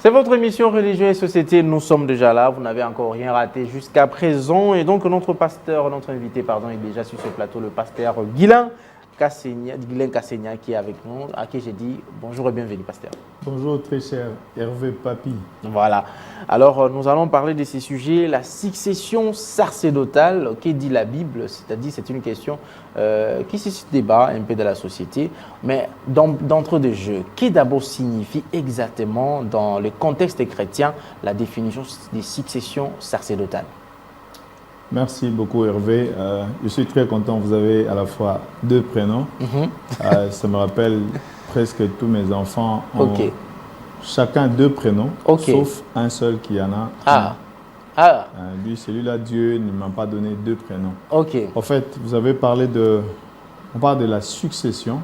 C'est votre émission Religion et Société. Nous sommes déjà là. Vous n'avez encore rien raté jusqu'à présent. Et donc, notre invité, est déjà sur ce plateau, le pasteur Guilain Kassegna, qui est avec nous, à qui j'ai dit bonjour et bienvenue, pasteur. Bonjour, très cher Hervé Papi. Voilà. Alors, nous allons parler de ces sujets, la succession sacerdotale. Que dit la Bible? C'est-à-dire, c'est une question qui suscite débat un peu de la société. Mais d'entre deux jeux, qu'est d'abord signifie exactement dans le contexte chrétien la définition des successions sacerdotales? Merci beaucoup Hervé. Je suis très content, vous avez à la fois deux prénoms. Ça me rappelle presque tous mes enfants ont chacun deux prénoms, sauf un seul qui en a un. Lui, celui-là, Dieu ne m'a pas donné deux prénoms. En fait, vous avez parlé on parle de la succession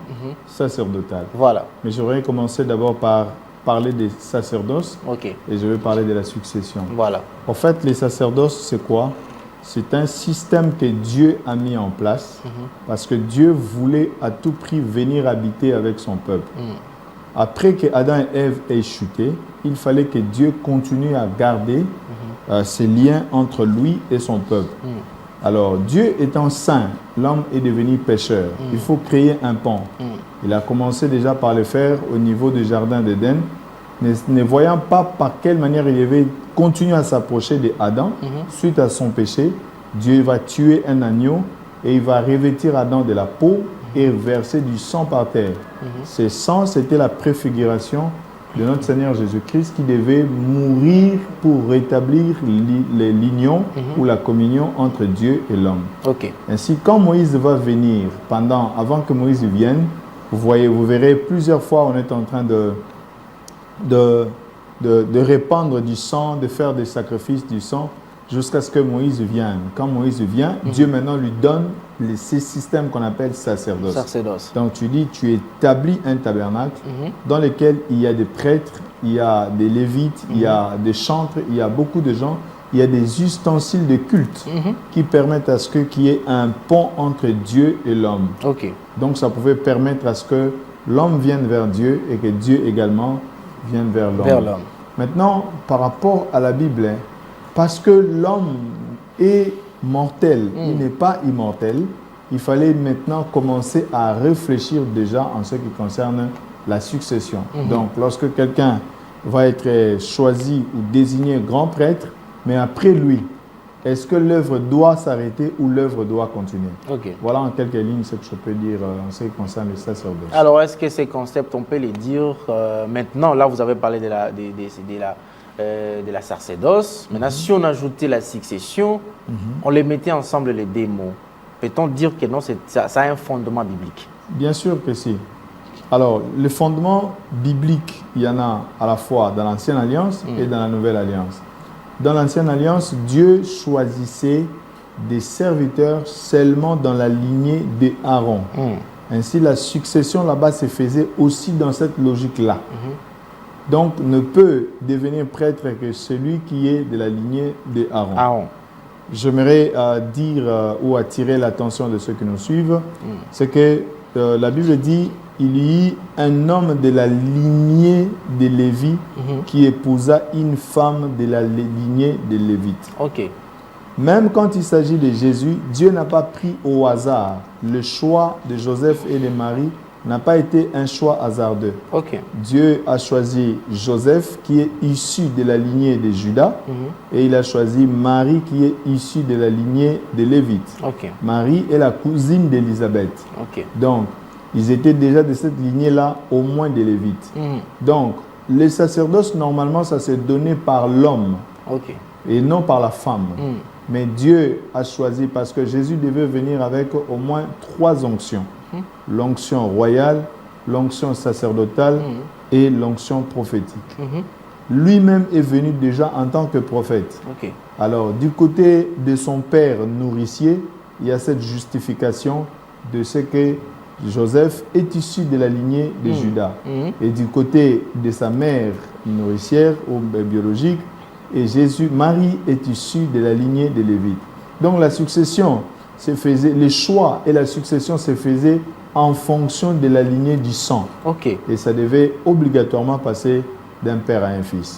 sacerdotale. Voilà. Mais j'aurais commencé d'abord par parler des sacerdoces et je vais parler de la succession. Voilà. En fait, les sacerdoces, c'est quoi? C'est un système que Dieu a mis en place parce que Dieu voulait à tout prix venir habiter avec son peuple. Après que Adam et Ève aient chuté, il fallait que Dieu continue à garder ces liens entre lui et son peuple. Alors, Dieu étant saint, l'homme est devenu pécheur. Il faut créer un pont. Il a commencé déjà par le faire au niveau du jardin d'Éden, ne voyant pas par quelle manière il devait continuer à s'approcher d'Adam. Suite à son péché, Dieu va tuer un agneau et il va revêtir Adam de la peau et verser du sang par terre. Ce sang, c'était la préfiguration de notre Seigneur Jésus-Christ qui devait mourir pour rétablir l'union ou la communion entre Dieu et l'homme. Ainsi, quand Moïse va venir, avant que Moïse vienne, vous verrez plusieurs fois on est en train de répandre du sang, de faire des sacrifices du sang, jusqu'à ce que Moïse vienne. Quand Moïse vient, Dieu maintenant lui donne ces systèmes qu'on appelle sacerdoce. Donc tu dis, tu établis un tabernacle dans lequel il y a des prêtres, il y a des lévites, il y a des chantres, il y a beaucoup de gens, il y a des ustensiles de culte qui permettent à ce qu'il y ait un pont entre Dieu et l'homme. Donc ça pouvait permettre à ce que l'homme vienne vers Dieu et que Dieu également viennent vers l'homme. Maintenant, par rapport à la Bible, parce que l'homme est mortel, il n'est pas immortel, il fallait maintenant commencer à réfléchir déjà en ce qui concerne la succession. Donc, lorsque quelqu'un va être choisi ou désigné grand prêtre, mais après lui, est-ce que l'œuvre doit s'arrêter ou l'œuvre doit continuer? Voilà en quelques lignes ce que je peux dire en ce qui concerne les sacerdoces. Alors, est-ce que ces concepts, on peut les dire maintenant? Là, vous avez parlé de la sacerdoce. Maintenant, si on ajoutait la succession, on les mettait ensemble les deux mots. Peut-on dire que non, ça a un fondement biblique? Bien sûr que si. Alors, le fondement biblique, il y en a à la fois dans l'Ancienne Alliance et dans la Nouvelle Alliance. Dans l'Ancienne Alliance, Dieu choisissait des serviteurs seulement dans la lignée d'Aaron. Ainsi, la succession là-bas se faisait aussi dans cette logique-là. Donc, ne peut devenir prêtre que celui qui est de la lignée d'Aaron. J'aimerais dire ou attirer l'attention de ceux qui nous suivent, c'est que la Bible dit il y eut un homme de la lignée de Lévi qui épousa une femme de la lignée de Lévite. Même quand il s'agit de Jésus, Dieu n'a pas pris au hasard. Le choix de Joseph et de Marie n'a pas été un choix hasardeux. Dieu a choisi Joseph qui est issu de la lignée de Judas et il a choisi Marie qui est issue de la lignée de Lévite. Marie est la cousine d'Élisabeth. Donc, ils étaient déjà de cette lignée-là, au moins des Lévites. Donc, les sacerdoces, normalement, ça s'est donné par l'homme et non par la femme. Mais Dieu a choisi parce que Jésus devait venir avec au moins 3 onctions. L'onction royale, l'onction sacerdotale et l'onction prophétique. Lui-même est venu déjà en tant que prophète. Alors, du côté de son père nourricier, il y a cette justification de ce que Joseph est issu de la lignée de Judas. Et du côté de sa mère nourricière ou biologique, et Marie est issue de la lignée de Lévite. Donc la succession se faisait, les choix et la succession se faisaient en fonction de la lignée du sang. Et ça devait obligatoirement passer d'un père à un fils.